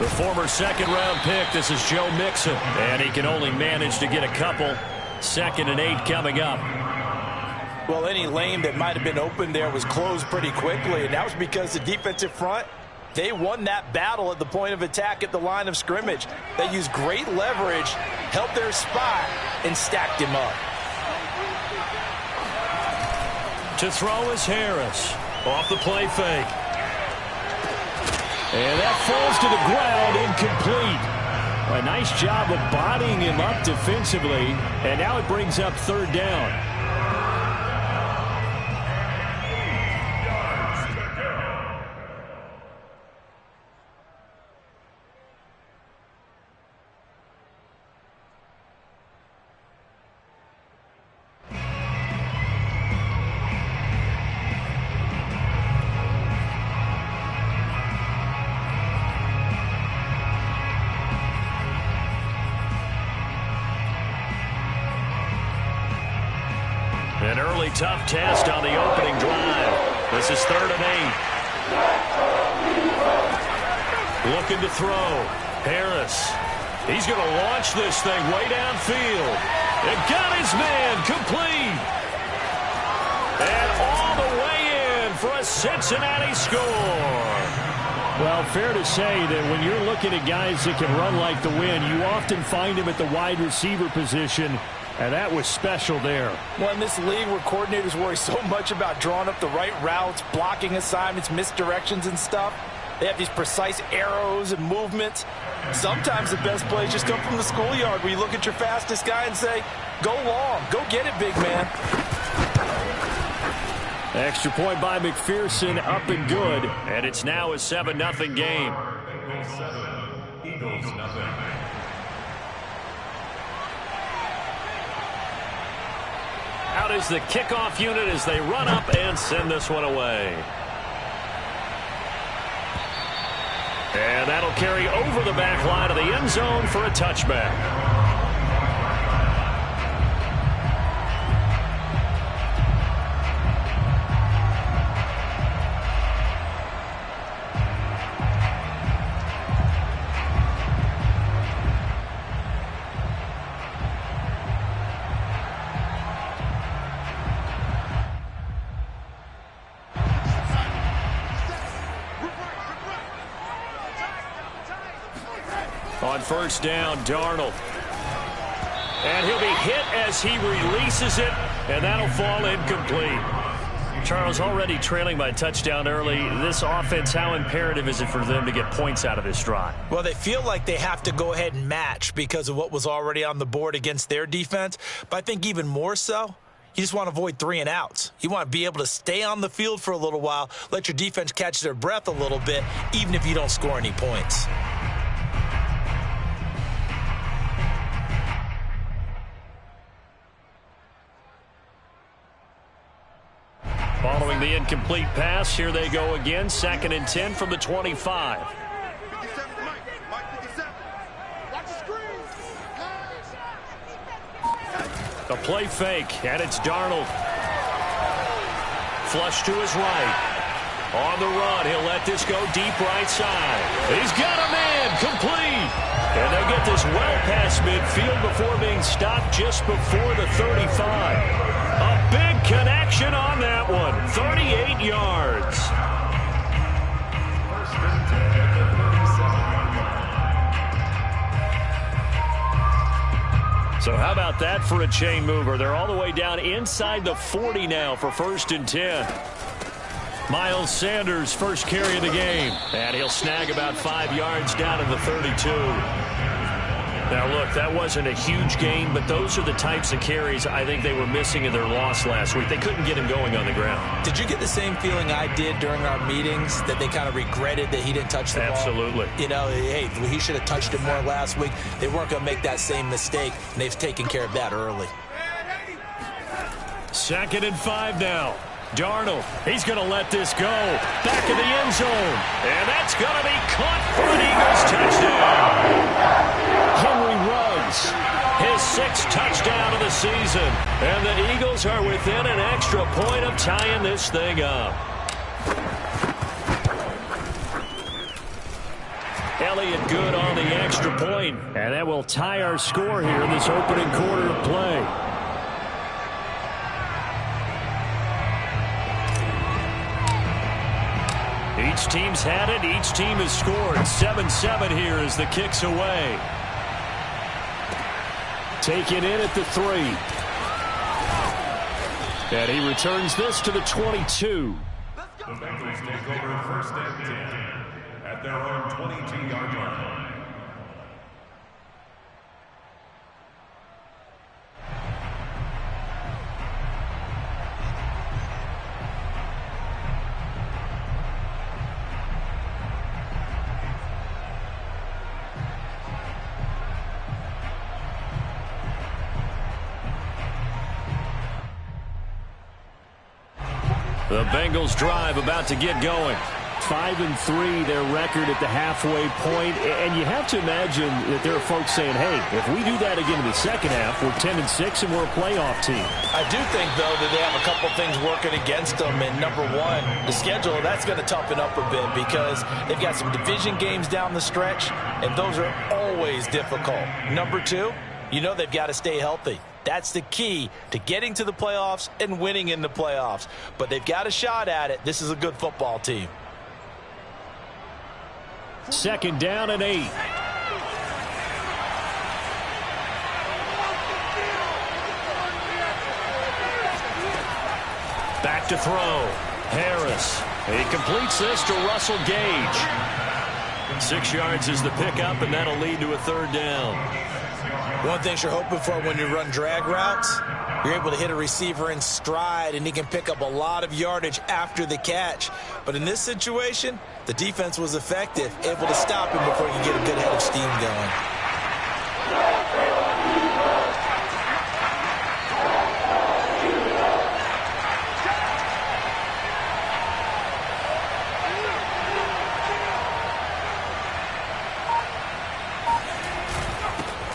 The former second-round pick, this is Joe Mixon. And he can only manage to get a couple. 2nd and 8 coming up. Well, any lane that might have been open there was closed pretty quickly, and that was because the defensive front, they won that battle at the point of attack at the line of scrimmage. They used great leverage, held their spot, and stacked him up. To throw is Harris. Off the play fake. And that falls to the ground, incomplete. A nice job of bodying him up defensively, and now it brings up 3rd down. An early tough test on the opening drive. This is 3rd and 8. Looking to throw. Harris. He's going to launch this thing way downfield. And got his man complete. And all the way in for a Cincinnati score. Well, fair to say that when you're looking at guys that can run like the wind, you often find him at the wide receiver position. And that was special there. Well, in this league where coordinators worry so much about drawing up the right routes, blocking assignments, misdirections and stuff, they have these precise arrows and movements. Sometimes the best plays just come from the schoolyard where you look at your fastest guy and say, go long, go get it, big man. Extra point by McPherson, up and good. And it's now a 7-0 game. Eagles nothing. Out is the kickoff unit as they run up and send this one away. And that'll carry over the back line of the end zone for a touchback. On 1st down, Darnold. And he'll be hit as he releases it, and that'll fall incomplete. Charles, already trailing by a touchdown early. This offense, how imperative is it for them to get points out of this drive? Well, they feel like they have to go ahead and match because of what was already on the board against their defense. But I think even more so, you just want to avoid 3 and outs. You want to be able to stay on the field for a little while, let your defense catch their breath a little bit, even if you don't score any points. Following the incomplete pass, here they go again. 2nd and 10 from the 25. A play fake, and it's Darnold. Flush to his right. On the run, he'll let this go deep right side. He's got a man, complete. And they'll get this well past midfield before being stopped just before the 35. A big connection on that one. 38 yards. So how about that for a chain mover? They're all the way down inside the 40 now for 1st and 10. Miles Sanders, first carry of the game. And he'll snag about 5 yards down in the 32. Now, look, that wasn't a huge gain, but those are the types of carries I think they were missing in their loss last week. They couldn't get him going on the ground. Did you get the same feeling I did during our meetings, that they kind of regretted that he didn't touch the ball? Absolutely. You know, hey, he should have touched it more last week. They weren't going to make that same mistake, and they've taken care of that early. 2nd and 5 now. Darnold, he's going to let this go. Back in the end zone. And that's going to be caught for an Eagles touchdown. Henry Ruggs, his 6th touchdown of the season. And the Eagles are within an extra point of tying this thing up. Elliott Goode on the extra point. And that will tie our score here in this opening quarter of play. Each team's had it. Each team has scored. 7-7 here as the kick's away. Taken in at the 3. And he returns this to the 22. The Bengals take over first and 10 at their own 22-yard line. The Bengals drive about to get going. 5-3, their record at the halfway point. And you have to imagine that there are folks saying, hey, if we do that again in the second half, we're 10-6 and we're a playoff team. I do think, though, that they have a couple things working against them. And number one, the schedule, that's going to toughen up a bit because they've got some division games down the stretch, and those are always difficult. Number two, you know they've got to stay healthy. That's the key to getting to the playoffs and winning in the playoffs. But they've got a shot at it. This is a good football team. 2nd down and 8. Back to throw. Harris. He completes this to Russell Gage. 6 yards is the pickup, and that'll lead to a 3rd down. One thing you're hoping for when you run drag routes, you're able to hit a receiver in stride, and he can pick up a lot of yardage after the catch. But in this situation, the defense was effective, able to stop him before he could get a good head of steam going.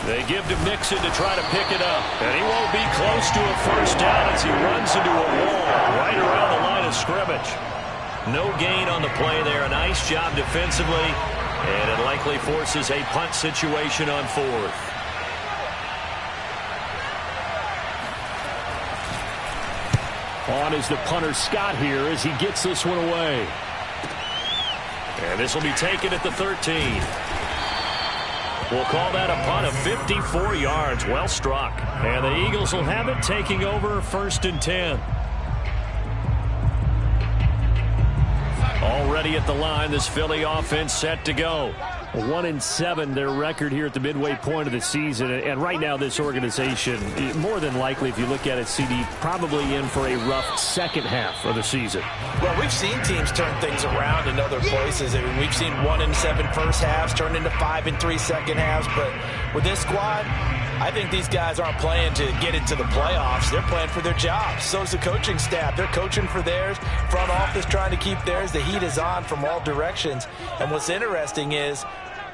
They give to Mixon to try to pick it up. And he won't be close to a 1st down as he runs into a wall right around the line of scrimmage. No gain on the play there. A nice job defensively. And it likely forces a punt situation on 4th. On is the punter Scott here as he gets this one away. And this will be taken at the 13. We'll call that a punt of 54 yards. Well struck. And the Eagles will have it, taking over 1st and 10. Already at the line, this Philly offense set to go. 1-7, their record here at the midway point of the season. And right now, this organization, more than likely, if you look at it, CD, probably in for a rough second half of the season. Well, we've seen teams turn things around in other places. I mean, we've seen 1-7 first halves turn into 5-3 second halves. But with this squad, I think these guys aren't playing to get into the playoffs. They're playing for their jobs. So is the coaching staff. They're coaching for theirs. Front office trying to keep theirs. The heat is on from all directions. And what's interesting is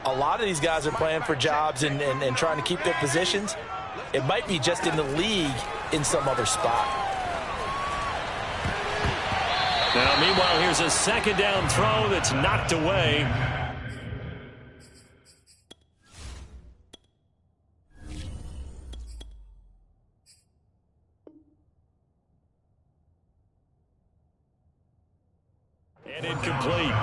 a lot of these guys are playing for jobs and trying to keep their positions. It might be just in the league in some other spot. Now, meanwhile, here's a 2nd down throw that's knocked away. And incomplete.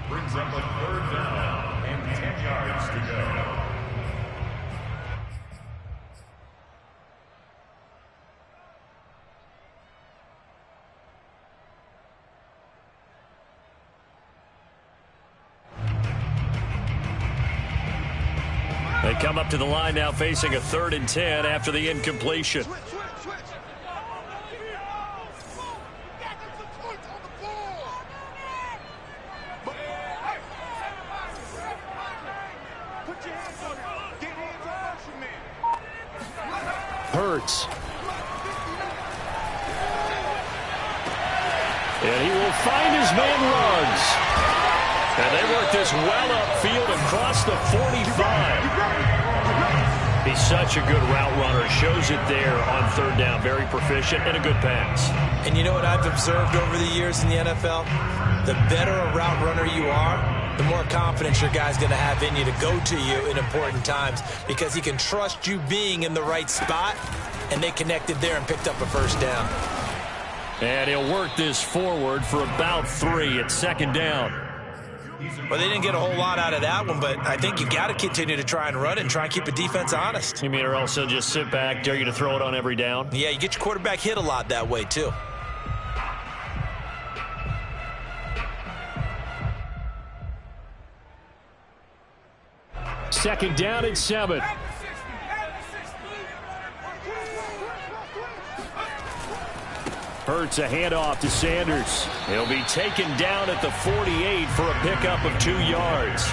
Brings up a 3rd down and 10 yards to go. They come up to the line now facing a 3rd and 10 after the incompletion. Hurts. And he will find his man Ruggs. And they work this well upfield across the 45. He's such a good route runner. Shows it there on 3rd down. Very proficient and a good pass. And you know what I've observed over the years in the NFL? The better a route runner you are, the more confidence your guy's going to have in you to go to you in important times because he can trust you being in the right spot, and they connected there and picked up a first down. And he'll work this forward for about 3 at second down. Well, they didn't get a whole lot out of that one, but I think you got to continue to try and run it and try and keep the defense honest. You mean, or else they'll just sit back, dare you to throw it on every down? Yeah, you get your quarterback hit a lot that way, too. Second down and 7. Hurts a handoff to Sanders. He'll be taken down at the 48 for a pickup of 2 yards.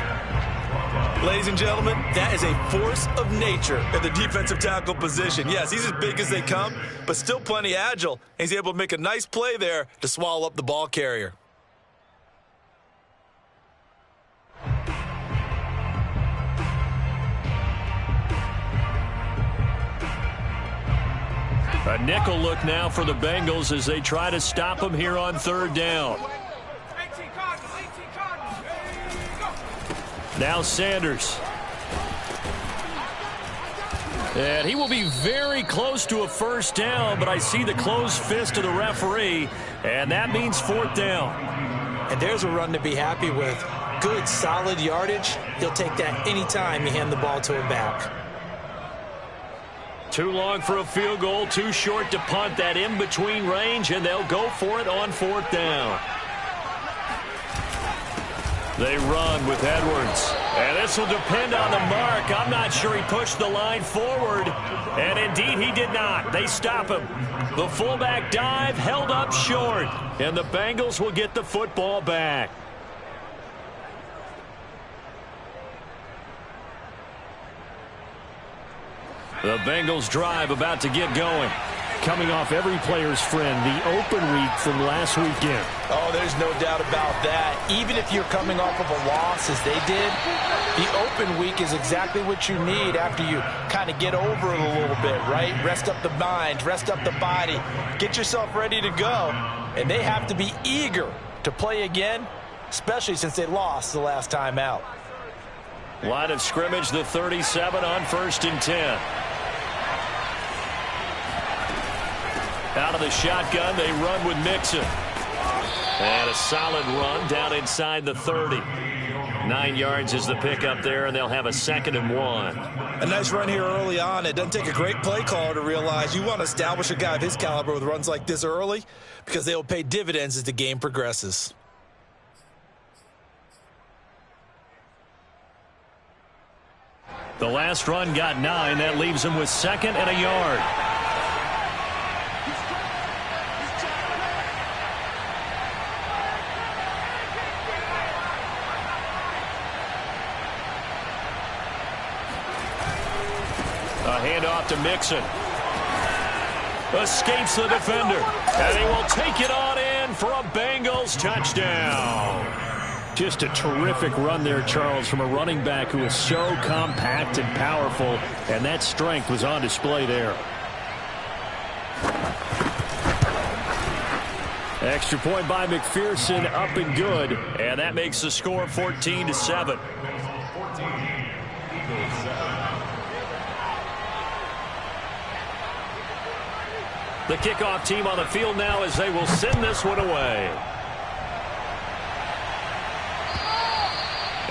Ladies and gentlemen, that is a force of nature at the defensive tackle position. Yes, he's as big as they come, but still plenty agile. He's able to make a nice play there to swallow up the ball carrier. A nickel look now for the Bengals as they try to stop him here on third down. Now Sanders. And he will be very close to a first down, but I see the closed fist of the referee, and that means 4th down. And there's a run to be happy with. Good, solid yardage. He'll take that anytime you hand the ball to him back. Too long for a field goal, too short to punt. That in-between range, and they'll go for it on 4th down. They run with Edwards. And this will depend on the mark. I'm not sure he pushed the line forward. And indeed, he did not. They stop him. The fullback dive held up short. And the Bengals will get the football back. The Bengals drive about to get going. Coming off every player's friend, the open week from last weekend. Oh, there's no doubt about that. Even if you're coming off of a loss as they did, the open week is exactly what you need after you kind of get over it a little bit, right? Rest up the mind, rest up the body, get yourself ready to go. And they have to be eager to play again, especially since they lost the last time out. Line of scrimmage, the 37 on 1st and 10. Out of the shotgun, they run with Mixon. And a solid run down inside the 30. 9 yards is the pickup there, and they'll have a 2nd and 1. A nice run here early on. It doesn't take a great play caller to realize you want to establish a guy of his caliber with runs like this early because they will pay dividends as the game progresses. The last run got 9. That leaves him with 2nd and a yard. A handoff to Mixon. Escapes the defender. And he will take it on in for a Bengals touchdown. Just a terrific run there, Charles, from a running back who is so compact and powerful, and that strength was on display there. Extra point by McPherson, up and good, and that makes the score 14-7. The kickoff team on the field now as they will send this one away.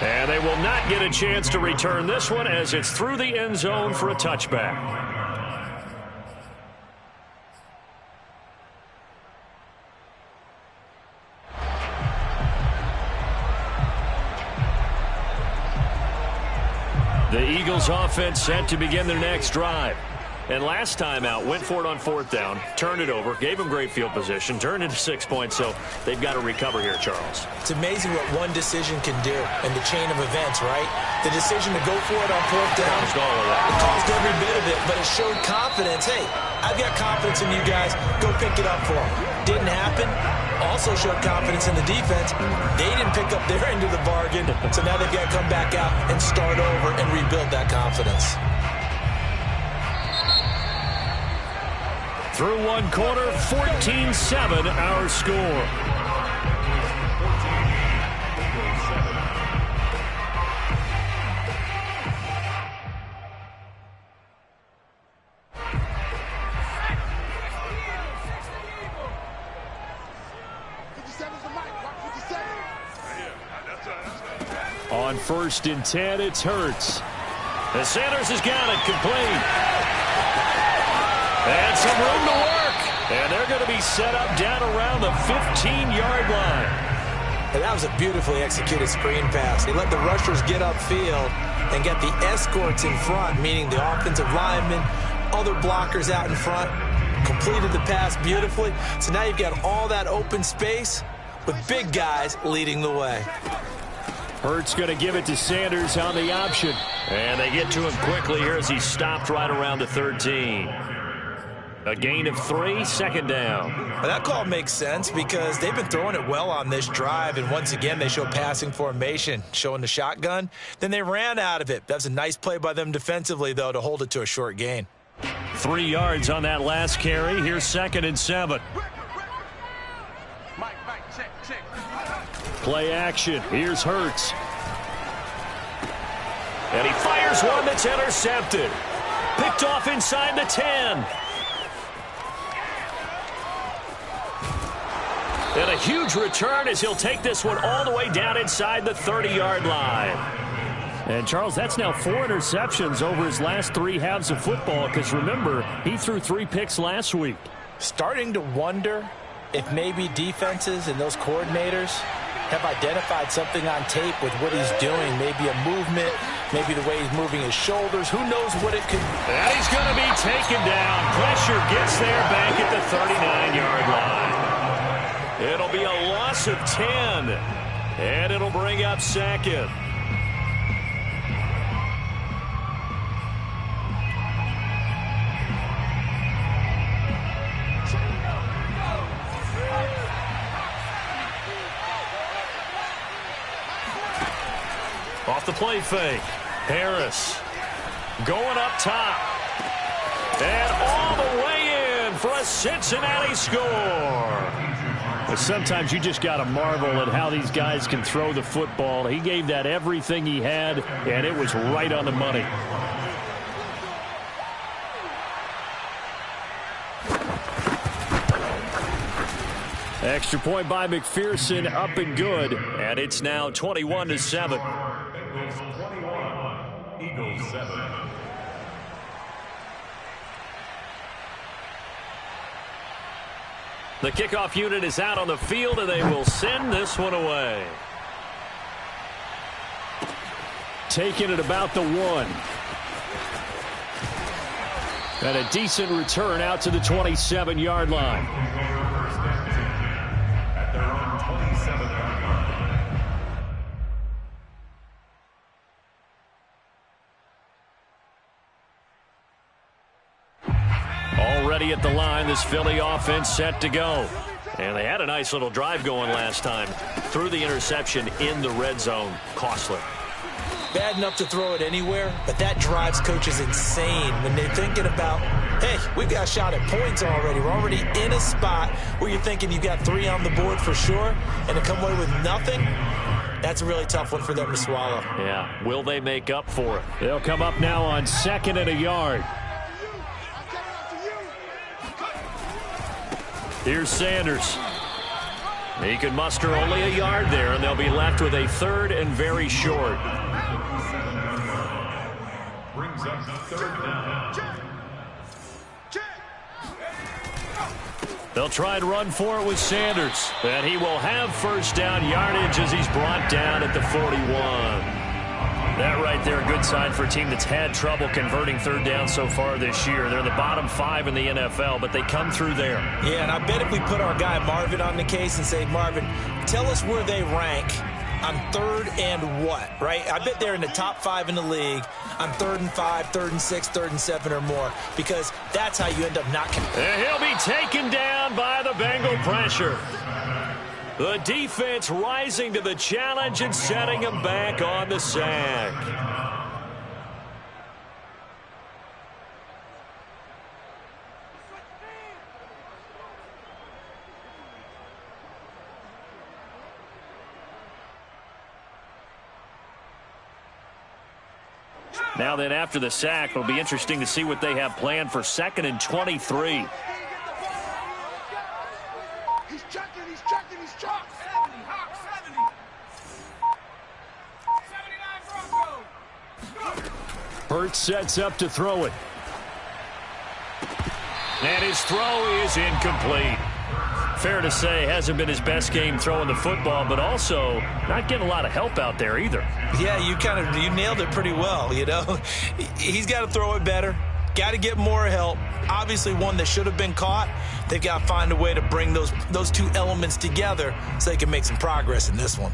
And they will not get a chance to return this one as it's through the end zone for a touchback. The Eagles offense set to begin their next drive. And last time out, went for it on 4th down, turned it over, gave them great field position, turned into 6 points, so they've got to recover here, Charles. It's amazing what one decision can do in the chain of events, right? The decision to go for it on 4th down, it caused every bit of it, but it showed confidence. Hey, I've got confidence in you guys. Go pick it up for them. Didn't happen. Also showed confidence in the defense. They didn't pick up their end of the bargain, so now they've got to come back out and start over and rebuild that confidence. Through one quarter, 14-7 our score. On 1st and 10, it's Hurts. And Sanders has got it complete. And some room to work. And they're going to be set up down around the 15-yard line. And that was a beautifully executed screen pass. He let the rushers get upfield and get the escorts in front, meaning the offensive linemen, other blockers out in front, completed the pass beautifully. So now you've got all that open space with big guys leading the way. Hurts going to give it to Sanders on the option. And they get to him quickly here as he stopped right around the 13. A gain of 3, 2nd down. Well, that call makes sense because they've been throwing it well on this drive, and once again they show passing formation, showing the shotgun. Then they ran out of it. That was a nice play by them defensively, though, to hold it to a short gain. 3 yards on that last carry. Here's 2nd and 7. Play action. Here's Hurts. And he fires one that's intercepted. Picked off inside the 10. And a huge return as he'll take this one all the way down inside the 30-yard line. And, Charles, that's now 4 interceptions over his last 3 halves of football because, remember, he threw 3 picks last week. Starting to wonder if maybe defenses and those coordinators have identified something on tape with what he's doing. Maybe a movement, maybe the way he's moving his shoulders. Who knows what it could be. And he's going to be taken down. Pressure gets there back at the 39-yard line. It'll be a loss of 10, and it'll bring up 2nd. Off the play fake. Harris going up top. And all the way in for a Cincinnati score. But sometimes you just got to marvel at how these guys can throw the football. He gave that everything he had, and it was right on the money. Extra point by McPherson, up and good. And it's now 21-7. Bengals 21, Eagles 7. The kickoff unit is out on the field, and they will send this one away. Taking it about the 1. And a decent return out to the 27-yard line. At their own 27-yard line. Already at the line, this Philly offense set to go. And they had a nice little drive going last time. Threw the interception in the red zone. Costly. Bad enough to throw it anywhere, but that drives coaches insane when they're thinking about, hey, we've got a shot at points already. We're already in a spot where you're thinking you've got 3 on the board for sure, and to come away with nothing, that's a really tough one for them to swallow. Yeah, will they make up for it? They'll come up now on 2nd and a yard. Here's Sanders. He can muster only a yard there, and they'll be left with a 3rd and very short. Brings up 3rd down. They'll try and run for it with Sanders. And he will have first down yardage as he's brought down at the 41. That right there, a good sign for a team that's had trouble converting 3rd down so far this year. They're in the bottom 5 in the NFL, but they come through there. Yeah, and I bet if we put our guy Marvin on the case and say, Marvin, tell us where they rank on 3rd and what, right? I bet they're in the top 5 in the league on 3rd and 5, 3rd and 6, 3rd and 7 or more, because that's how you end up knocking. And he'll be taken down by the Bengal pressure. The defense rising to the challenge and setting him back on the sack. Now then, after the sack, it'll be interesting to see what they have planned for 2nd and 23. He's checking, he's checking. 70, Hawk, 70. 79. Hurts sets up to throw it. And his throw is incomplete. Fair to say, hasn't been his best game throwing the football, but also not getting a lot of help out there either. Yeah, you nailed it pretty well, you know. He's got to throw it better. Got to get more help. Obviously one that should have been caught. They've got to find a way to bring those two elements together so they can make some progress in this one.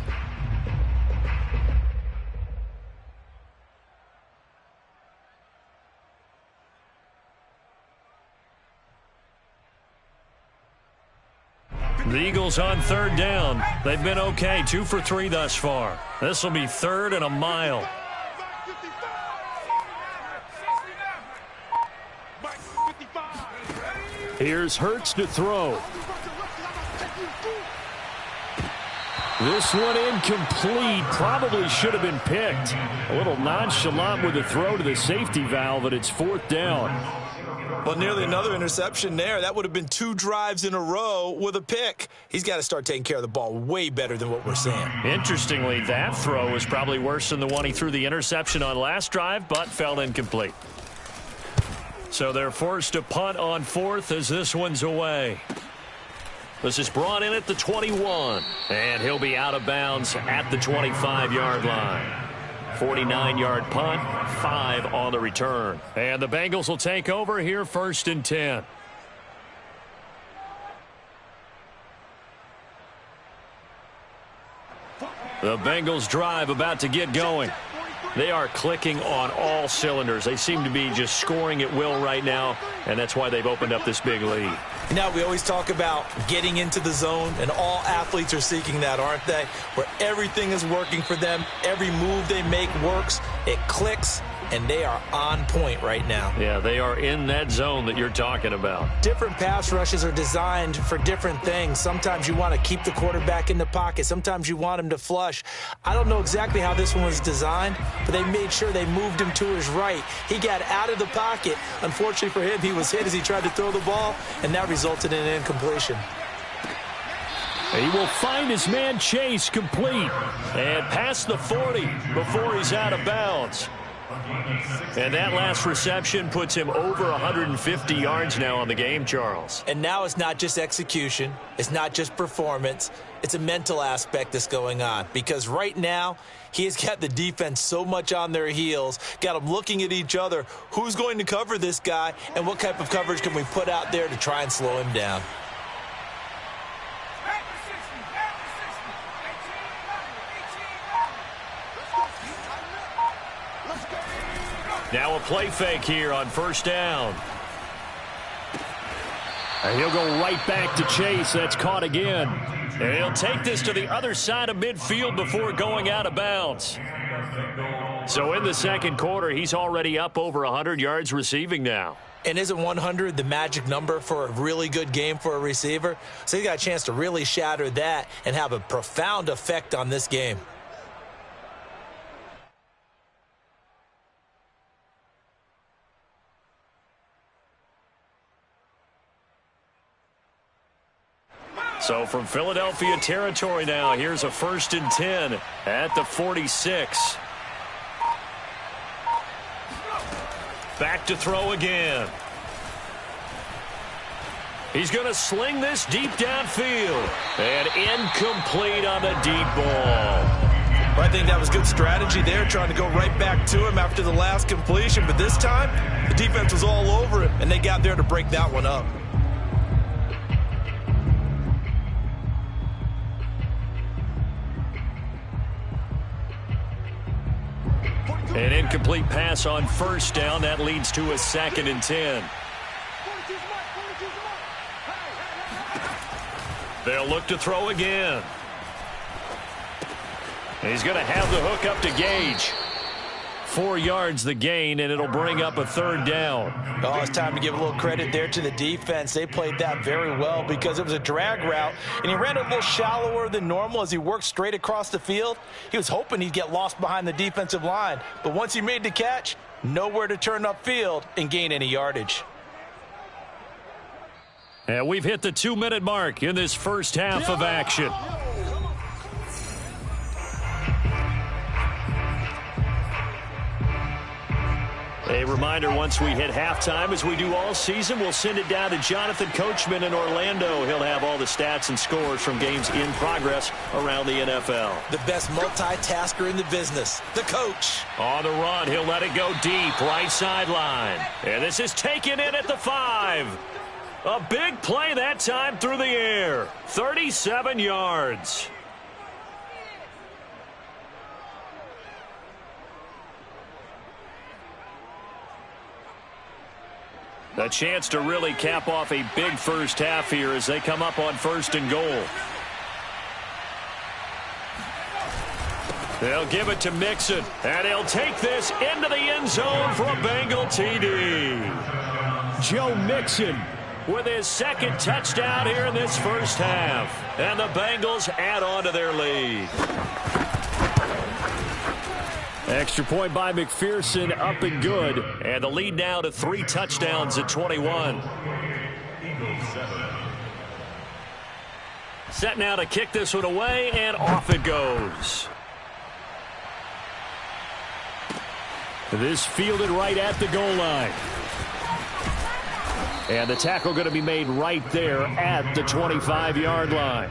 The Eagles on third down. They've been okay, 2 for 3 thus far. This will be 3rd and a mile. Here's Hurts to throw. This one incomplete. Probably should have been picked. A little nonchalant with the throw to the safety valve, but it's 4th down. Well, nearly another interception there. That would have been 2 drives in a row with a pick. He's got to start taking care of the ball way better than what we're seeing. Interestingly, that throw was probably worse than the one he threw the interception on last drive, but fell incomplete. So they're forced to punt on 4th as this one's away. This is brought in at the 21, and he'll be out of bounds at the 25-yard line. 49-yard punt, 5 on the return. And the Bengals will take over here 1st and 10. The Bengals drive about to get going. They are clicking on all cylinders. They seem to be just scoring at will right now, and that's why they've opened up this big lead. Now, we always talk about getting into the zone, and all athletes are seeking that, aren't they? Where everything is working for them. Every move they make works. It clicks, and they are on point right now. Yeah, they are in that zone that you're talking about. Different pass rushes are designed for different things. Sometimes you want to keep the quarterback in the pocket. Sometimes you want him to flush. I don't know exactly how this one was designed, but they made sure they moved him to his right. He got out of the pocket. Unfortunately for him, he was hit as he tried to throw the ball, and that resulted in an incompletion. He will find his man Chase complete. And past the 40 before he's out of bounds. And that last reception puts him over 150 yards now on the game, Charles. And now it's not just execution. It's not just performance. It's a mental aspect that's going on. Because right now, he has got the defense so much on their heels, got them looking at each other. Who's going to cover this guy, and what type of coverage can we put out there to try and slow him down? Now a play fake here on 1st down. And he'll go right back to Chase. That's caught again. And he'll take this to the other side of midfield before going out of bounds. So in the 2nd quarter, he's already up over 100 yards receiving now. And isn't 100 the magic number for a really good game for a receiver? So he got a chance to really shatter that and have a profound effect on this game. So from Philadelphia territory now, here's a 1st and 10 at the 46. Back to throw again. He's going to sling this deep downfield. And incomplete on the deep ball. Well, I think that was good strategy there, trying to go right back to him after the last completion. But this time, the defense was all over him, and they got there to break that one up. An incomplete pass on 1st down. That leads to a 2nd and 10. They'll look to throw again. He's going to have the hook up to Gage. 4 yards the gain, and it'll bring up a 3rd down. Oh, it's time to give a little credit there to the defense. They played that very well because it was a drag route, and he ran it a little shallower than normal as he worked straight across the field. He was hoping he'd get lost behind the defensive line, but once he made the catch, nowhere to turn upfield and gain any yardage. And we've hit the 2-minute mark in this first half of action. A reminder, once we hit halftime, as we do all season, we'll send it down to Jonathan Coachman in Orlando. He'll have all the stats and scores from games in progress around the NFL. The best multitasker in the business, the coach. On the run, he'll let it go deep, right sideline. And this is taken in at the 5. A big play that time through the air. 37 yards. A chance to really cap off a big first half here as they come up on 1st and goal. They'll give it to Mixon, and he'll take this into the end zone for a Bengal TD. Joe Mixon with his 2nd touchdown here in this first half. And the Bengals add on to their lead. Extra point by McPherson, up and good. And the lead now to 3 touchdowns at 21. Set now to kick this one away, and off it goes. This fielded right at the goal line. And the tackle going to be made right there at the 25-yard line.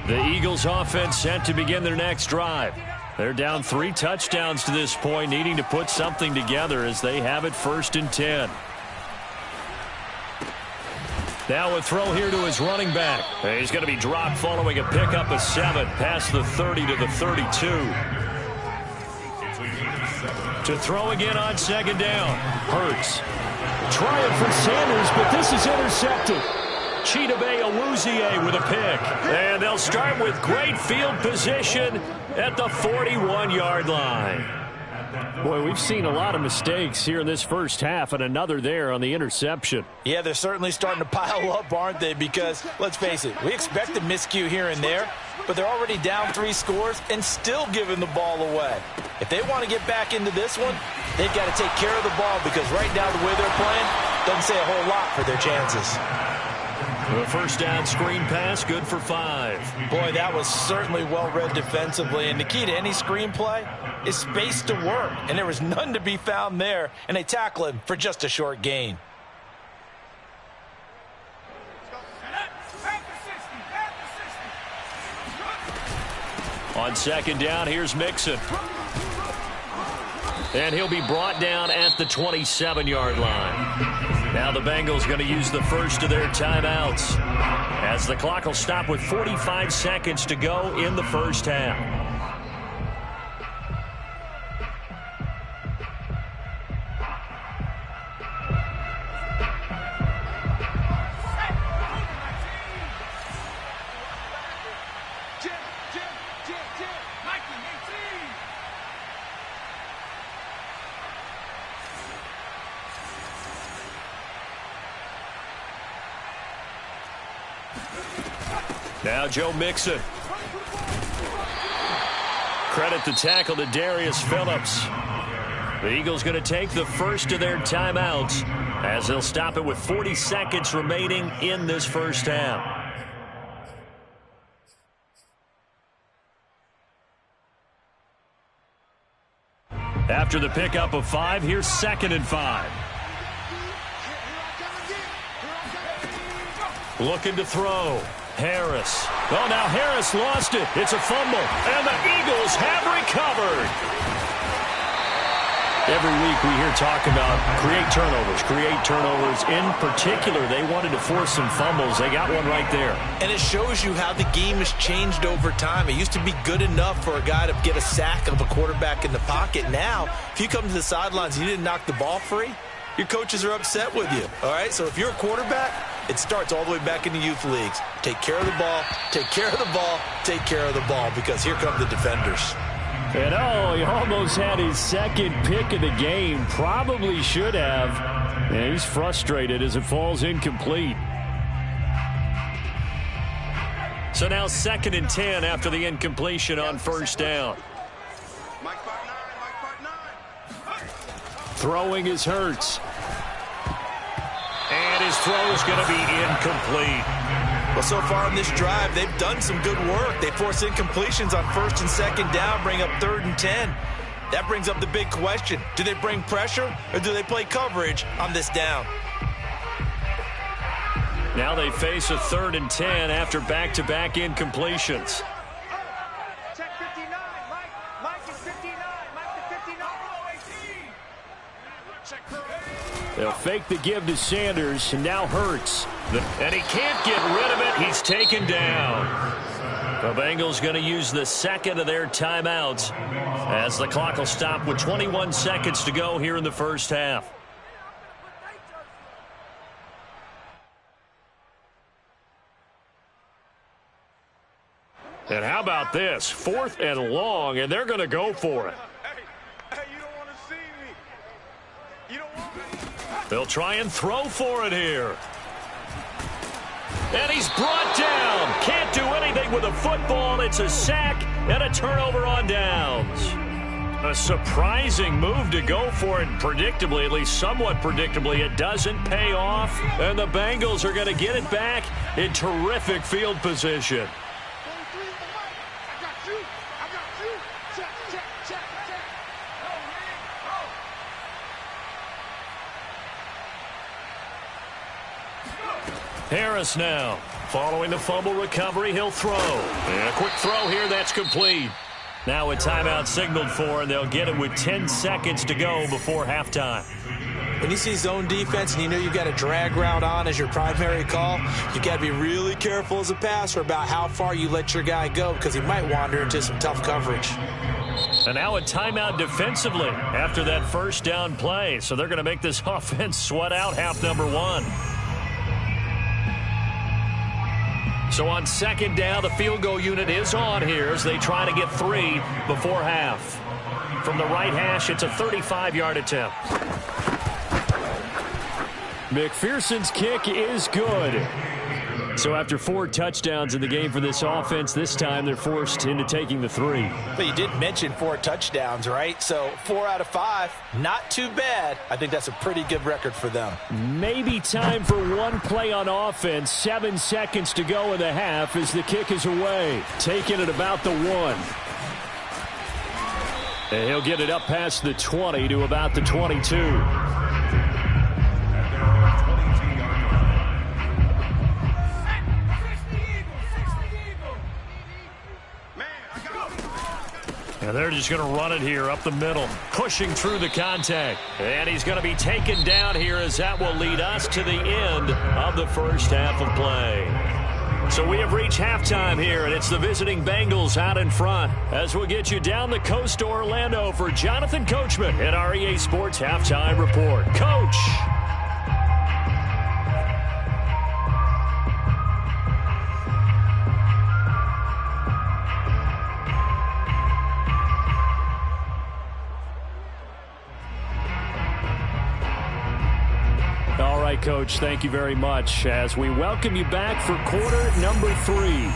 The Eagles offense set to begin their next drive. They're down 3 touchdowns to this point, needing to put something together as they have it 1st and 10. Now a throw here to his running back. He's going to be dropped following a pickup of 7 past the 30 to the 32. To throw again on 2nd down. Hurts. Trying for Sanders, but this is intercepted. Chidobe Awuzie with a pick. And they'll start with great field position at the 41-yard line. Boy, we've seen a lot of mistakes here in this first half, and another there on the interception. Yeah, they're certainly starting to pile up, aren't they? Because, let's face it, we expected miscue here and there, but they're already down 3 scores and still giving the ball away. If they want to get back into this one, they've got to take care of the ball, because right now the way they're playing doesn't say a whole lot for their chances. The first down screen pass, good for 5. Boy, that was certainly well-read defensively, and the key to any screen play is space to work, and there was none to be found there, and they tackle him for just a short gain. On 2nd down, here's Mixon. And he'll be brought down at the 27-yard line. Now the Bengals going to use the first of their timeouts, as the clock will stop with 45 seconds to go in the first half. Now Joe Mixon. Credit the tackle to Darius Phillips. The Eagles going to take the first of their timeouts as they'll stop it with 40 seconds remaining in this first half. After the pickup of 5, here's 2nd and 5. Looking to throw. Harris. Oh, now Harris lost it. It's a fumble. And the Eagles have recovered. Every week we hear talk about create turnovers. In particular, they wanted to force some fumbles. They got one right there. And it shows you how the game has changed over time. It used to be good enough for a guy to get a sack of a quarterback in the pocket. Now, if you come to the sidelines and you didn't knock the ball free, your coaches are upset with you. All right, so if you're a quarterback, it starts all the way back in the youth leagues. Take care of the ball, take care of the ball, take care of the ball, because here come the defenders. And oh, he almost had his 2nd pick of the game. Probably should have. And he's frustrated as it falls incomplete. So now 2nd and 10 after the incompletion on 1st down. Throwing is Hurts. And his throw is going to be incomplete. Well, so far in this drive, they've done some good work. They force incompletions on 1st and 2nd down, bring up 3rd and 10. That brings up the big question. Do they bring pressure or do they play coverage on this down? Now they face a 3rd and 10 after back-to-back incompletions. Check 59. Mike is 59. Mike to 59. They'll fake the give to Sanders, and now Hurts. And he can't get rid of it. He's taken down. The Bengals going to use the second of their timeouts as the clock will stop with 21 seconds to go here in the first half. And how about this? 4th and long, and they're going to go for it. Hey, you don't want to see me. You don't want me. They'll try and throw for it here. And he's brought down. Can't do anything with a football. It's a sack and a turnover on downs. A surprising move to go for it. Predictably, at least somewhat predictably, it doesn't pay off. And the Bengals are going to get it back in terrific field position. Harris now. Following the fumble recovery, he'll throw. And a quick throw here, that's complete. Now a timeout signaled for, and they'll get it with 10 seconds to go before halftime. When you see zone defense and you know you've got a drag route on as your primary call, you've got to be really careful as a passer about how far you let your guy go because he might wander into some tough coverage. And now a timeout defensively after that first down play. So they're going to make this offense sweat out half number one. So on 2nd down, the field goal unit is on here as they try to get 3 before half. From the right hash, it's a 35-yard attempt. McPherson's kick is good. So after 4 touchdowns in the game for this offense, this time they're forced into taking the 3. But you did mention 4 touchdowns, right? So 4 out of 5, not too bad. I think that's a pretty good record for them. Maybe time for one play on offense. 7 seconds to go in the half as the kick is away. Taking it about the 1. And he'll get it up past the 20 to about the 22. And they're just going to run it here up the middle, pushing through the contact. And he's going to be taken down here as that will lead us to the end of the first half of play. So we have reached halftime here, and it's the visiting Bengals out in front as we'll get you down the coast to Orlando for Jonathan Coachman at our EA Sports Halftime Report. Coach. All right, Coach, thank you very much as we welcome you back for quarter number 3.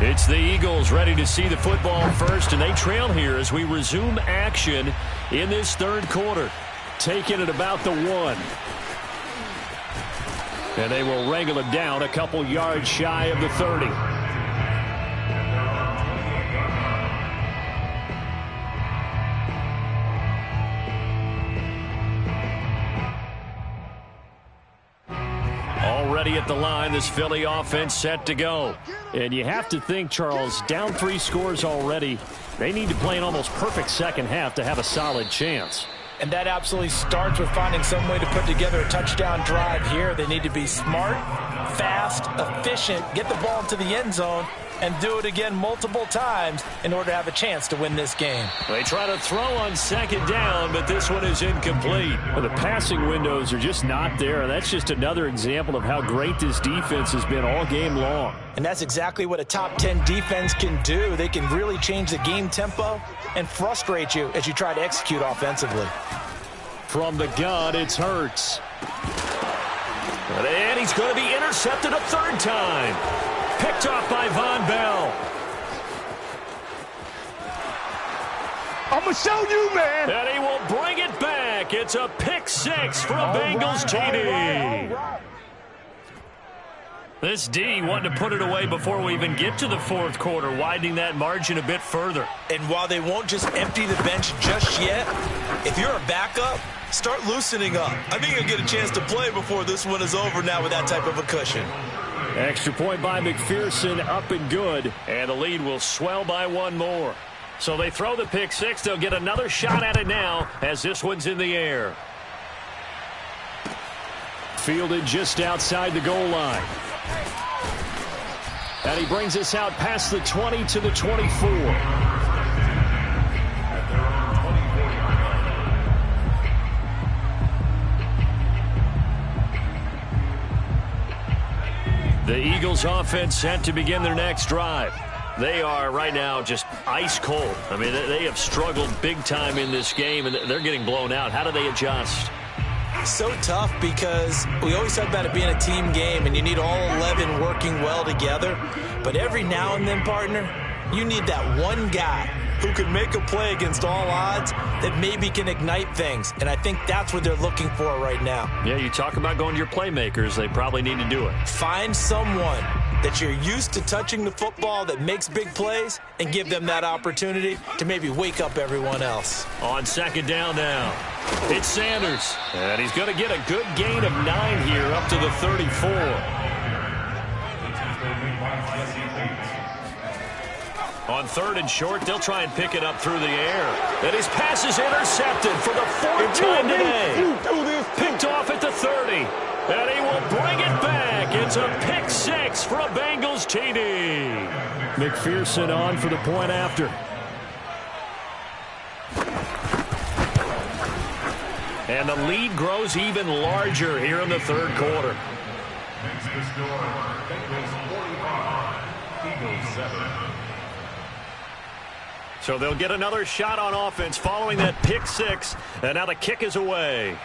It's the Eagles ready to see the football first, and they trail here as we resume action in this 3rd quarter. Taking it about the 1. And they will wrangle it down a couple yards shy of the 30. Already at the line, this Philly offense set to go. And you have to think, Charles, down 3 scores already. They need to play an almost perfect second half to have a solid chance. And that absolutely starts with finding some way to put together a touchdown drive here. They need to be smart, fast, efficient, get the ball into the end zone, and do it again multiple times in order to have a chance to win this game. They try to throw on 2nd down, but this one is incomplete. Well, the passing windows are just not there. That's just another example of how great this defense has been all game long. And that's exactly what a top 10 defense can do. They can really change the game tempo and frustrate you as you try to execute offensively. From the gun, it's Hurts. And he's going to be intercepted a 3rd time. Picked off by Von Bell. I'm going to show you, man. And he will bring it back. It's a pick 6 from Bengals TD. This D wanting to put it away before we even get to the fourth quarter, widening that margin a bit further. And while they won't just empty the bench just yet, if you're a backup, start loosening up. I think you'll get a chance to play before this one is over now with that type of a cushion. Extra point by McPherson, up and good. And the lead will swell by one more. So they throw the pick six. They'll get another shot at it now as this one's in the air. Fielded just outside the goal line. And he brings us out past the 20 to the 24. The Eagles offense set to begin their next drive. They are right now just ice cold. I mean, they have struggled big time in this game, and they're getting blown out. How do they adjust? So tough because we always talk about it being a team game and you need all 11 working well together. But every now and then, partner, you need that one guy who can make a play against all odds that maybe can ignite things. And I think that's what they're looking for right now. Yeah, you talk about going to your playmakers. They probably need to do it. Find someone that you're used to touching the football that makes big plays and give them that opportunity to maybe wake up everyone else. On second down now, it's Sanders. And he's going to get a good gain of 9 here up to the 34. On third and short, they'll try and pick it up through the air. And his pass is intercepted for the fourth time today. Picked off at the 30. And he will bring it back. It's a pick six for a Bengals TD. McPherson on for the point after. And the lead grows even larger here in the third quarter. Makes the score Bengals 45, Eagles 7. So they'll get another shot on offense following that pick six. And now the kick is away.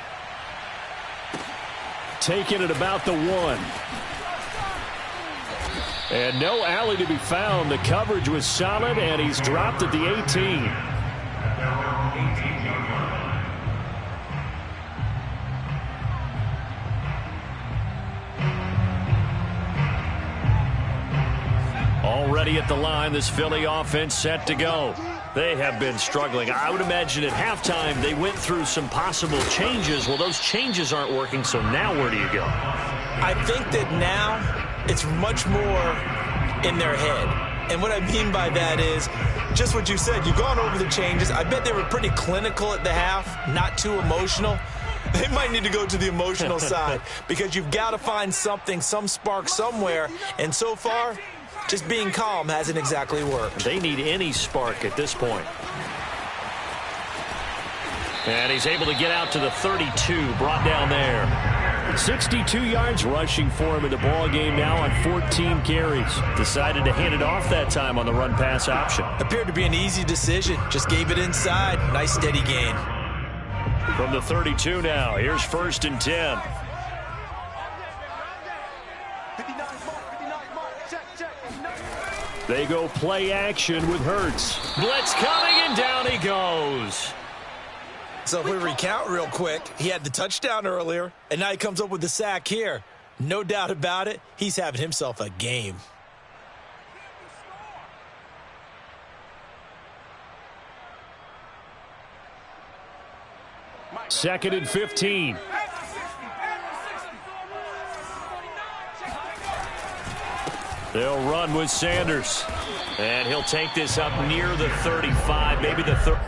Taking it about the 1. And no alley to be found. The coverage was solid, and he's dropped at the 18. Already at the line, this Philly offense set to go. They have been struggling. I would imagine at halftime they went through some possible changes. Well, those changes aren't working, so now where do you go? I think that now it's much more in their head. And what I mean by that is just what you said. You've gone over the changes. I bet they were pretty clinical at the half, not too emotional. They might need to go to the emotional side because you've got to find something, some spark somewhere. And so far, just being calm hasn't exactly worked. They need any spark at this point. And he's able to get out to the 32, brought down there. 62 yards rushing for him in the ball game now on 14 carries. Decided to hand it off that time on the run-pass option. Appeared to be an easy decision. Just gave it inside. Nice steady gain. From the 32 now, here's 1st and 10. They go play action with Hurts. Blitz coming, and down he goes. So if we recount real quick, he had the touchdown earlier, and now he comes up with the sack here. No doubt about it, he's having himself a game. Second and 15. They'll run with Sanders. And he'll take this up near the 35, maybe the 30.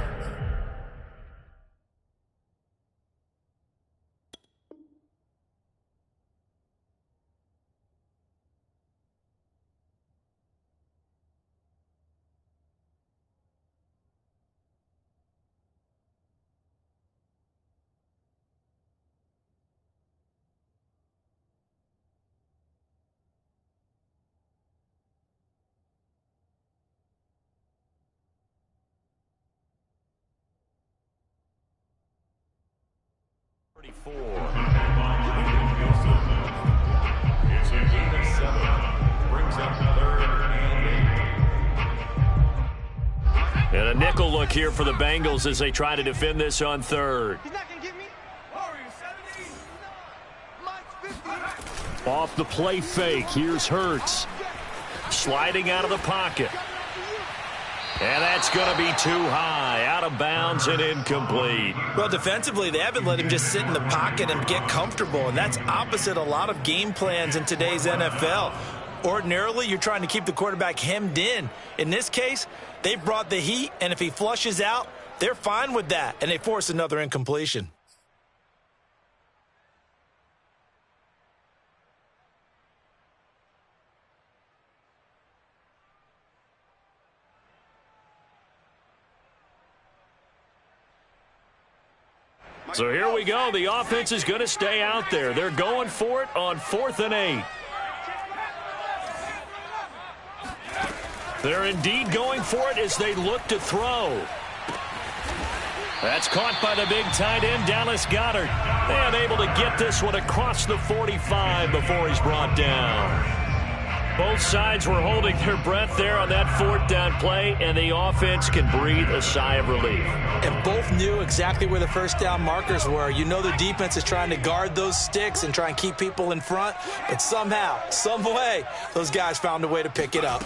It's a gain of 7. Brings up 3rd and 8. And a nickel look here for the Bengals as they try to defend this on 3rd. He's not going to get me. Off the play fake, here's Hurts. Sliding out of the pocket. And that's going to be too high, out of bounds and incomplete. Well, defensively, they haven't let him just sit in the pocket and get comfortable, and that's opposite a lot of game plans in today's NFL. Ordinarily, you're trying to keep the quarterback hemmed in. In this case, they brought the heat, and if he flushes out, they're fine with that, and they force another incompletion. So here we go. The offense is going to stay out there. They're going for it on 4th and 8. They're indeed going for it as they look to throw. That's caught by the big tight end, Dallas Goedert. And able to get this one across the 45 before he's brought down. Both sides were holding their breath there on that 4th down play, and the offense can breathe a sigh of relief. And both knew exactly where the first down markers were. You know the defense is trying to guard those sticks and try and keep people in front, but somehow, some way, those guys found a way to pick it up.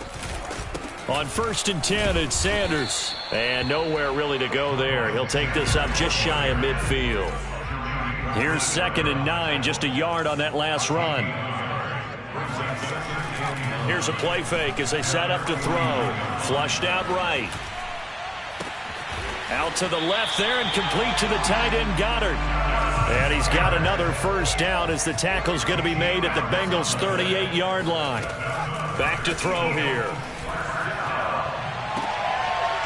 On 1st and 10, it's Sanders. And nowhere really to go there. He'll take this up just shy of midfield. Here's 2nd and 9, just a yard on that last run. Here's a play fake as they set up to throw. Flushed out right. Out to the left there and complete to the tight end, Goddard. And he's got another first down as the tackle's going to be made at the Bengals' 38-yard line. Back to throw here.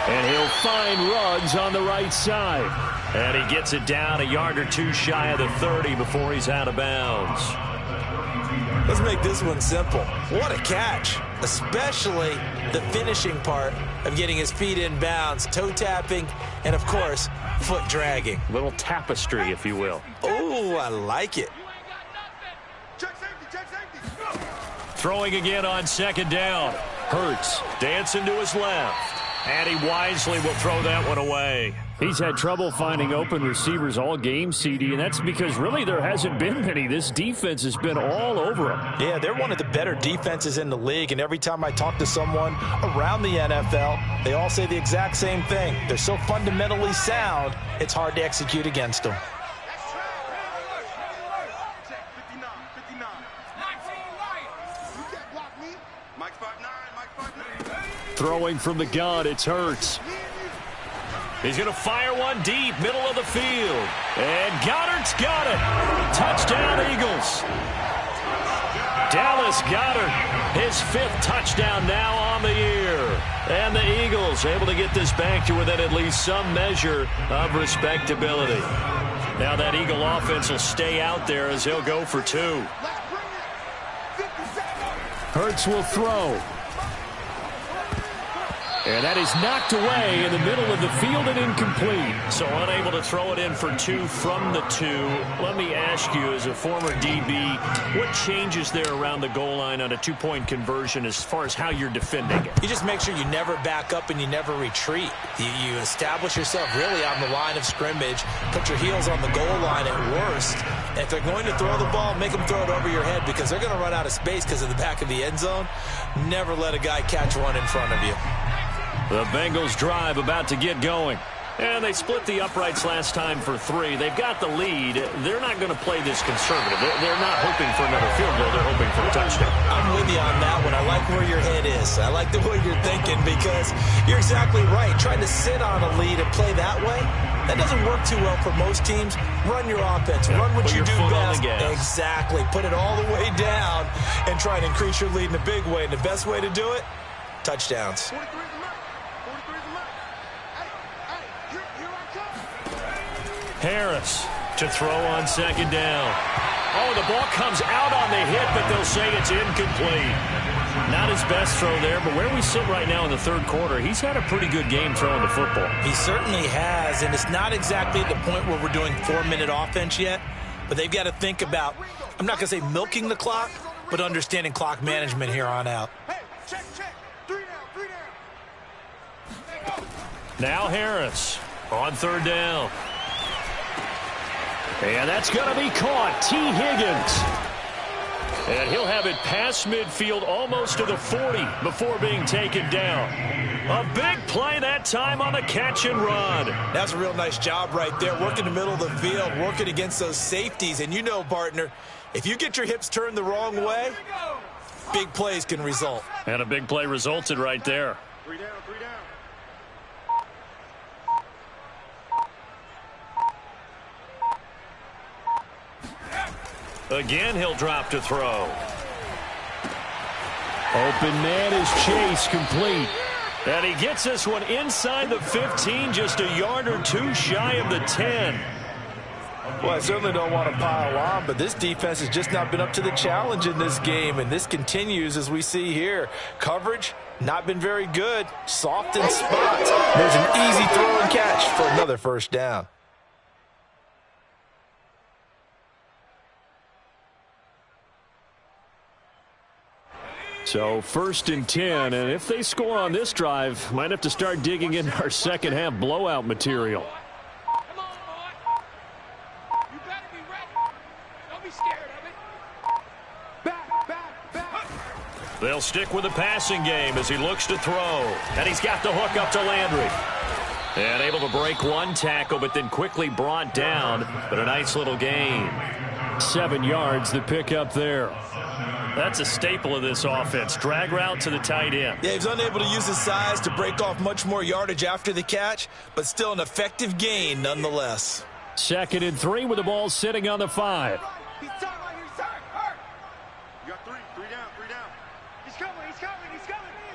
And he'll find Ruggs on the right side. And he gets it down a yard or two shy of the 30 before he's out of bounds. Let's make this one simple. What a catch, especially the finishing part of getting his feet in bounds, toe tapping, and, of course, foot dragging. Little tapestry, if you will. Oh, I like it. Throwing again on 2nd down. Hurts dancing to his left. And he wisely will throw that one away. He's had trouble finding open receivers all game, CD, and that's because really there hasn't been many. This defense has been all over him. Yeah, they're one of the better defenses in the league, and every time I talk to someone around the NFL, they all say the exact same thing. They're so fundamentally sound, it's hard to execute against them. Throwing from the gun, it's Hurts. He's going to fire one deep, middle of the field. And Goddard's got it. Touchdown, Eagles. Dallas Goedert, his 5th touchdown now on the year. And the Eagles able to get this back to within at least some measure of respectability. Now that Eagle offense will stay out there as he'll go for 2. Hurts will throw. And that is knocked away in the middle of the field and incomplete. So unable to throw it in for 2 from the 2. Let me ask you, as a former DB, what changes there around the goal line on a 2-point conversion as far as how you're defending it? You just make sure you never back up and you never retreat. You establish yourself really on the line of scrimmage, put your heels on the goal line at worst. And if they're going to throw the ball, make them throw it over your head because they're going to run out of space because of the back of the end zone. Never let a guy catch one in front of you. The Bengals drive about to get going. And they split the uprights last time for 3. They've got the lead. They're not going to play this conservative. They're not hoping for another field goal. They're hoping for a touchdown. I'm with you on that one. I like where your head is. I like the way you're thinking because you're exactly right. Trying to sit on a lead and play that way, that doesn't work too well for most teams. Run your offense. Run what you do best. Exactly. Put it all the way down and try and increase your lead in a big way. And the best way to do it, touchdowns. Harris to throw on 2nd down. Oh, the ball comes out on the hit, but they'll say it's incomplete. Not his best throw there, but where we sit right now in the 3rd quarter, he's had a pretty good game throwing the football. He certainly has, and it's not exactly at the point where we're doing 4-minute offense yet, but they've got to think about, I'm not going to say milking the clock, but understanding clock management here on out. Hey, check. 3 down. Now Harris on 3rd down. And that's going to be caught. T. Higgins. And he'll have it past midfield almost to the 40 before being taken down. A big play that time on the catch and run. That's a real nice job right there, working the middle of the field, working against those safeties. And you know, partner, if you get your hips turned the wrong way, big plays can result. And a big play resulted right there. 3 down, 3 down. Again, he'll drop to throw. Open man is Chase, complete. And he gets this one inside the 15, just a yard or two shy of the 10. Well, I certainly don't want to pile on, but this defense has just not been up to the challenge in this game, and this continues as we see here. Coverage, not been very good. Soft in spots. There's an easy throw and catch for another first down. So 1st and 10, and if they score on this drive, might have to start digging in our second half blowout material. Come on, boy. You better be ready. Don't be scared of it. Back. They'll stick with the passing game as he looks to throw. And he's got the hook up to Landry. And able to break one tackle, but then quickly brought down. But a nice little gain. 7 yards, the pickup there. That's a staple of this offense. Drag route to the tight end. Yeah, he's unable to use his size to break off much more yardage after the catch, but still an effective gain nonetheless. 2nd and 3 with the ball sitting on the 5. He's hurt. You got 3 down, 3 down. He's coming.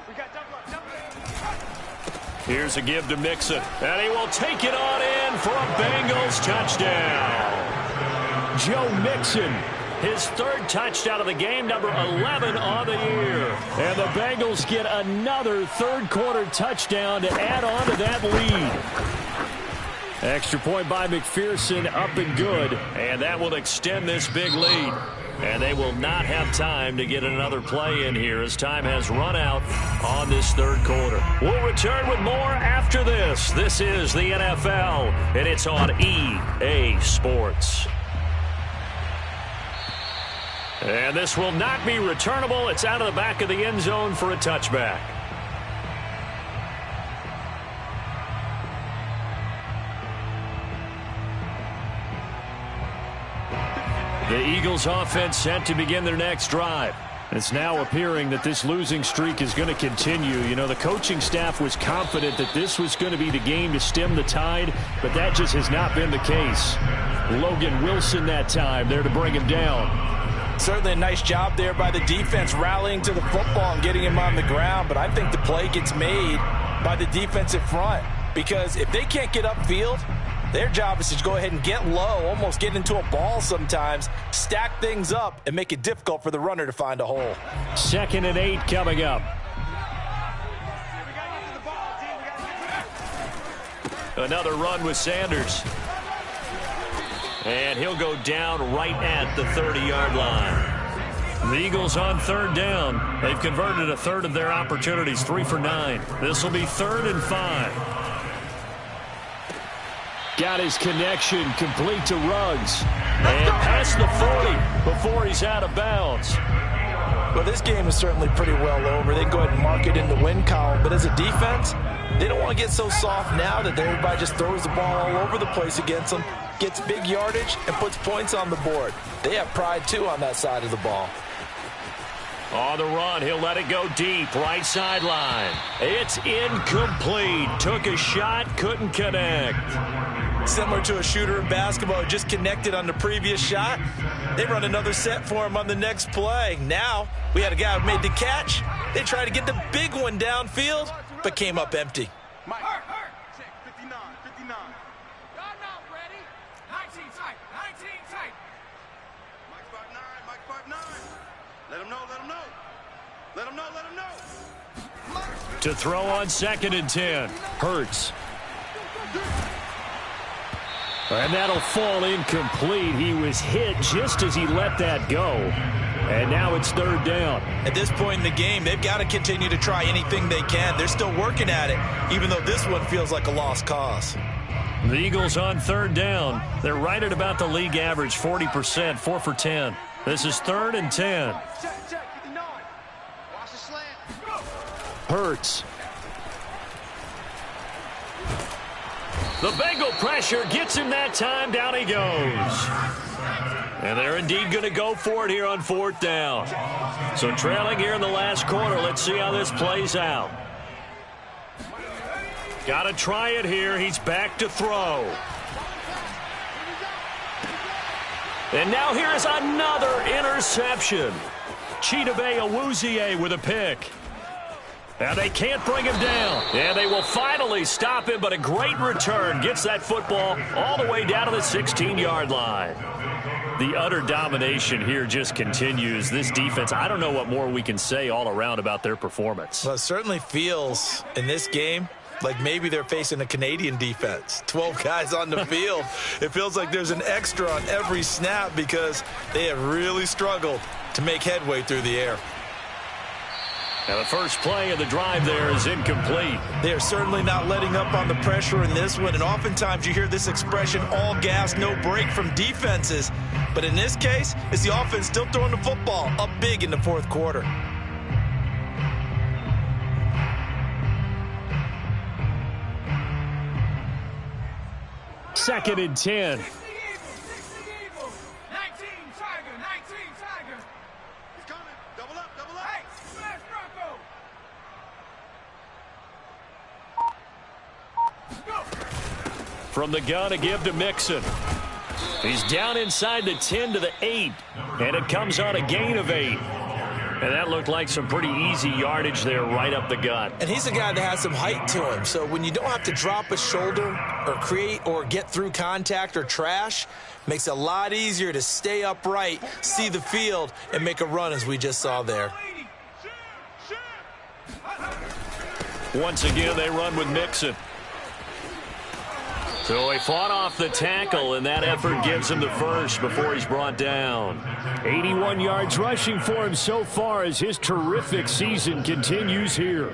We got double up. Here's a give to Mixon, and he will take it on in for a Bengals touchdown. Joe Mixon, his 3rd touchdown of the game, number 11 on the year. And the Bengals get another 3rd quarter touchdown to add on to that lead. Extra point by McPherson, up and good. And that will extend this big lead. And they will not have time to get another play in here as time has run out on this 3rd quarter. We'll return with more after this. This is the NFL, and it's on EA Sports. And this will not be returnable. It's out of the back of the end zone for a touchback. The Eagles offense set to begin their next drive. It's now appearing that this losing streak is going to continue. You know, the coaching staff was confident that this was going to be the game to stem the tide, but that just has not been the case. Logan Wilson that time there to bring him down. Certainly a nice job there by the defense rallying to the football and getting him on the ground, but I think the play gets made by the defensive front because if they can't get upfield, their job is to go ahead and get low, almost get into a ball sometimes, stack things up, and make it difficult for the runner to find a hole. 2nd and 8 coming up. Another run with Sanders. And he'll go down right at the 30-yard line. The Eagles on 3rd down. They've converted a 1/3 of their opportunities, 3 for 9. This will be 3rd and 5. Got his connection complete to Ruggs. And past the 40 before he's out of bounds. Well, this game is certainly pretty well over. They can go ahead and mark it in the win column. But as a defense, they don't want to get so soft now that everybody just throws the ball all over the place against them, gets big yardage, and puts points on the board. They have pride, too, on that side of the ball. On the run, he'll let it go deep, right sideline. It's incomplete. Took a shot, couldn't connect. Similar to a shooter in basketball, just connected on the previous shot. They run another set for him on the next play. Now, we had a guy who made the catch. They tried to get the big one downfield, but came up empty. Mike, check 59. Y'all not ready. 19 tight. Mike 5'9". Let him know. To throw on 2nd and 10. Hurts. And that'll fall incomplete. He was hit just as he let that go. And now it's 3rd down. At this point in the game, they've got to continue to try anything they can. They're still working at it, even though this one feels like a lost cause. The Eagles on 3rd down. They're right at about the league average, 40%, 4 for 10. This is 3rd and 10. Check, get the 9. Watch the slant. Hurts. The Bengal pressure gets him that time. Down he goes. And they're indeed going to go for it here on 4th down. So trailing here in the last quarter. Let's see how this plays out. Got to try it here. He's back to throw. And now here's another interception. Chidobe Awuzie with a pick. Now they can't bring him down. And they will finally stop him, but a great return gets that football all the way down to the 16-yard line. The utter domination here just continues. This defense, I don't know what more we can say all around about their performance. Well, it certainly feels in this game like maybe they're facing a Canadian defense. 12 guys on the field. It feels like there's an extra on every snap because they have really struggled to make headway through the air. Now the first play of the drive there is incomplete. They are certainly not letting up on the pressure in this one, and oftentimes you hear this expression, all gas, no break from defenses. But in this case, it's the offense still throwing the football up big in the 4th quarter. Second and 10. 19 Tiger. He's coming. Double up. Hey, smash Bronco. Go. From the gun, a give to Mixon. He's down inside the 10 to the 8. And it comes on a gain of 8. And that looked like some pretty easy yardage there right up the gut. And he's a guy that has some height to him. So when you don't have to drop a shoulder or create or get through contact or trash, makes it a lot easier to stay upright, see the field, and make a run as we just saw there. Once again, they run with Mixon. So he fought off the tackle, and that effort gives him the first before he's brought down. 81 yards rushing for him so far as his terrific season continues here.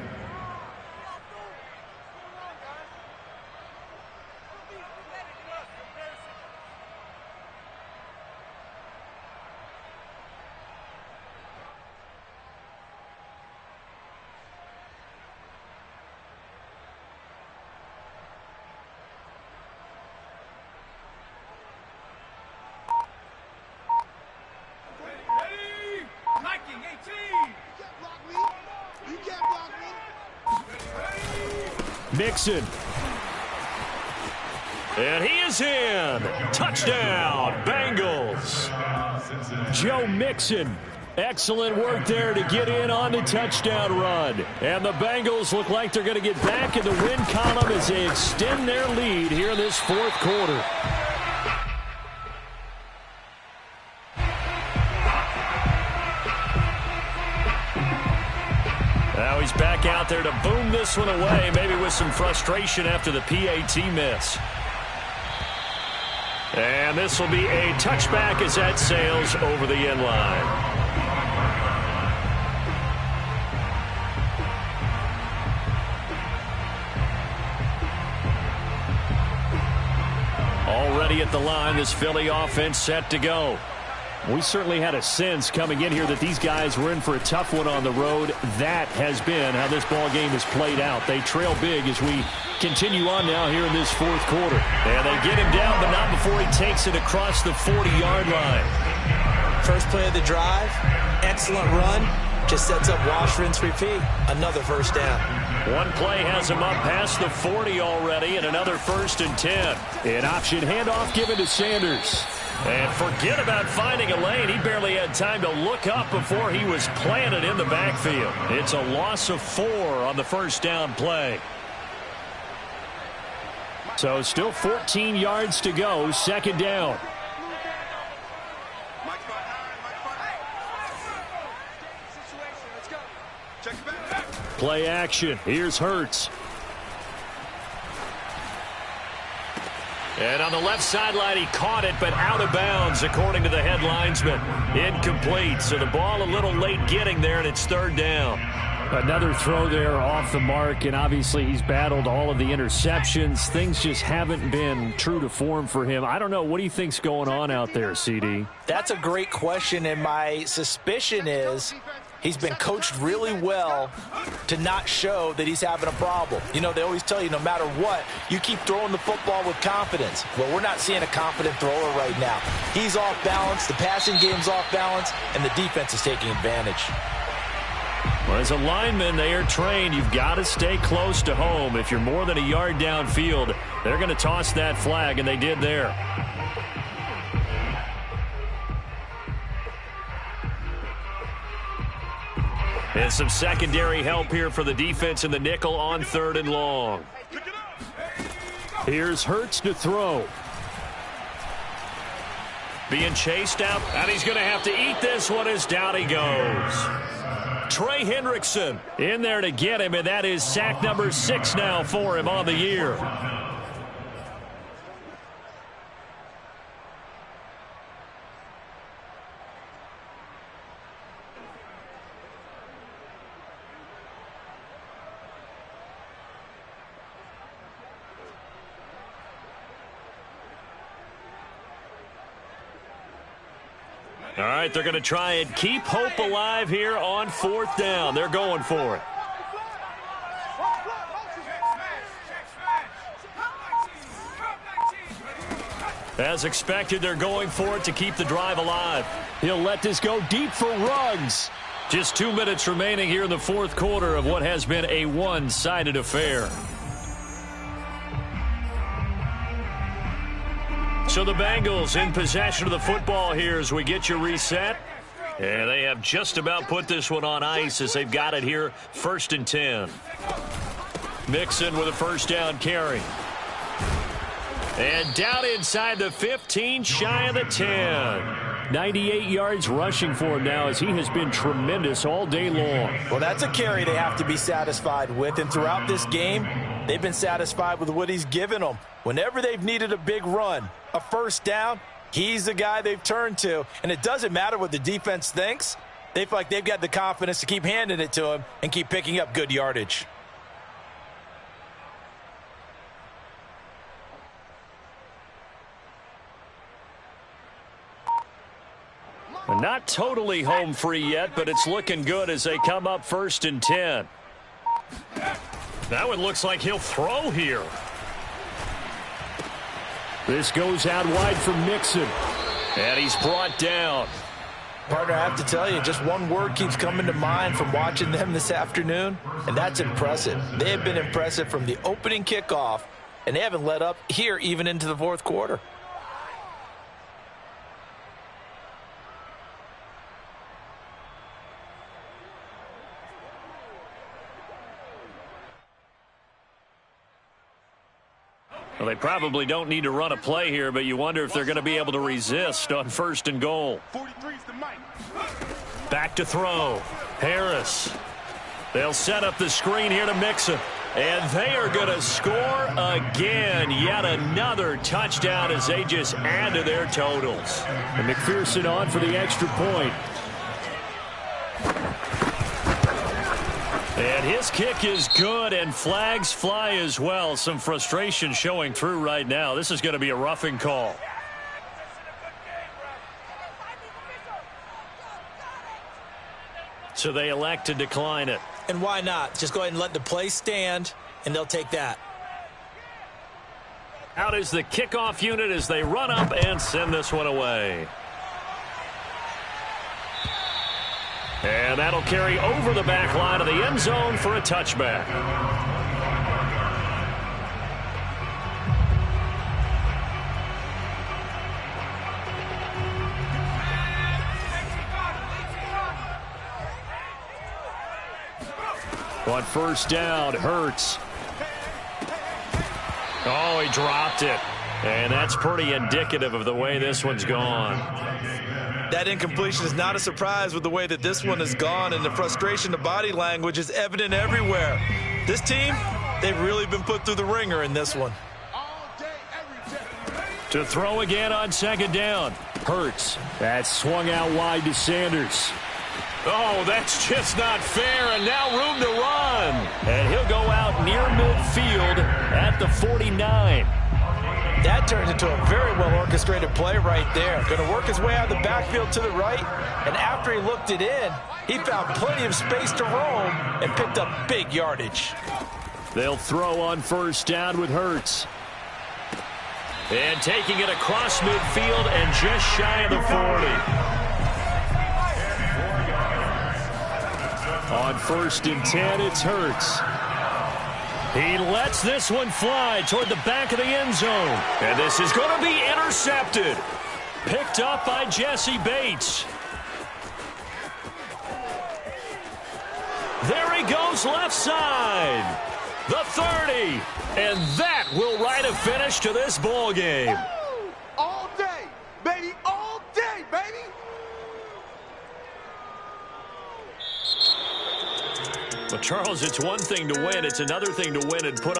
Mixon. And he is in. Touchdown, Bengals. Joe Mixon. Excellent work there to get in on the touchdown run. And the Bengals look like they're going to get back in the win column as they extend their lead here in this 4th quarter. Now he's back out there to boom this one away, maybe with some frustration after the PAT miss. And this will be a touchback as that sails over the end line. Already at the line, this Philly offense set to go. We certainly had a sense coming in here that these guys were in for a tough one on the road. That has been how this ball game has played out. They trail big as we continue on now here in this 4th quarter. And they get him down, but not before he takes it across the 40-yard line. First play of the drive, excellent run. Just sets up wash, rinse, repeat. Another first down. One play has him up past the 40 already, and another 1st and 10. An option handoff given to Sanders. And forget about finding a lane. He barely had time to look up before he was planted in the backfield. It's a loss of 4 on the first down play. So still 14 yards to go, 2nd down. Play action. Here's Hurts. And on the left sideline, he caught it, but out of bounds, according to the head linesman. Incomplete, so the ball a little late getting there, and it's 3rd down. Another throw there off the mark, and obviously he's battled all of the interceptions. Things just haven't been true to form for him. I don't know. What do you think's going on out there, CD? That's a great question, and my suspicion is he's been coached really well to not show that he's having a problem. You know, they always tell you no matter what, you keep throwing the football with confidence. Well, we're not seeing a confident thrower right now. He's off balance, the passing game's off balance, and the defense is taking advantage. Well, as a lineman, they are trained. You've got to stay close to home. If you're more than a yard downfield, they're going to toss that flag, and they did there. And some secondary help here for the defense in the nickel on 3rd and long. Here's Hurts to throw. Being chased out, and he's going to have to eat this one as down he goes. Trey Hendrickson in there to get him, and that is sack number 6 now for him on the year. All right, they're going to try and keep hope alive here on 4th down. They're going for it. As expected, they're going for it to keep the drive alive. He'll let this go deep for Ruggs. Just 2 minutes remaining here in the 4th quarter of what has been a one-sided affair. So the Bengals in possession of the football here as we get you reset. And they have just about put this one on ice as they've got it here 1st and 10. Mixon with a 1st down carry. And down inside the 15, shy of the 10. 98 yards rushing for him now as he has been tremendous all day long. Well, that's a carry they have to be satisfied with. And throughout this game, they've been satisfied with what he's given them. Whenever they've needed a big run, a 1st down, he's the guy they've turned to. And it doesn't matter what the defense thinks. They feel like they've got the confidence to keep handing it to him and keep picking up good yardage. Not totally home free yet, but it's looking good as they come up 1st and 10. That one looks like he'll throw here. This goes out wide for Mixon. And he's brought down. Partner, I have to tell you, just one word keeps coming to mind from watching them this afternoon, and that's impressive. They have been impressive from the opening kickoff, and they haven't let up here even into the 4th quarter. Well, they probably don't need to run a play here, but you wonder if they're going to be able to resist on 1st and goal. Back to throw. Harris. They'll set up the screen here to Mixon. And they are going to score again. Yet another touchdown as they just add to their totals. And McPherson on for the extra point. And his kick is good, and flags fly as well. Some frustration showing through right now. This is going to be a roughing call. So they elect to decline it. And why not? Just go ahead and let the play stand, and they'll take that. Out is the kickoff unit as they run up and send this one away. And that'll carry over the back line of the end zone for a touchback. On 1st down, Hurts. Oh, he dropped it. And that's pretty indicative of the way this one's gone. That incompletion is not a surprise with the way that this one has gone, and the frustration, the body language is evident everywhere. This team, they've really been put through the ringer in this one. To throw again on 2nd down. Hurts. That swung out wide to Sanders. Oh, that's just not fair, and now room to run. And he'll go out near midfield at the 49. That turns into a very well-orchestrated play right there. Going to work his way out of the backfield to the right, and after he looked it in, he found plenty of space to roam and picked up big yardage. They'll throw on first down with Hurts. And taking it across midfield and just shy of the 40. On 1st and 10, it's Hurts. He lets this one fly toward the back of the end zone. And this is going to be intercepted. Picked up by Jesse Bates. There he goes left side. The 30. And that will write a finish to this ball game. All day, baby, all day, baby. But, Charles, it's one thing to win. It's another thing to win and put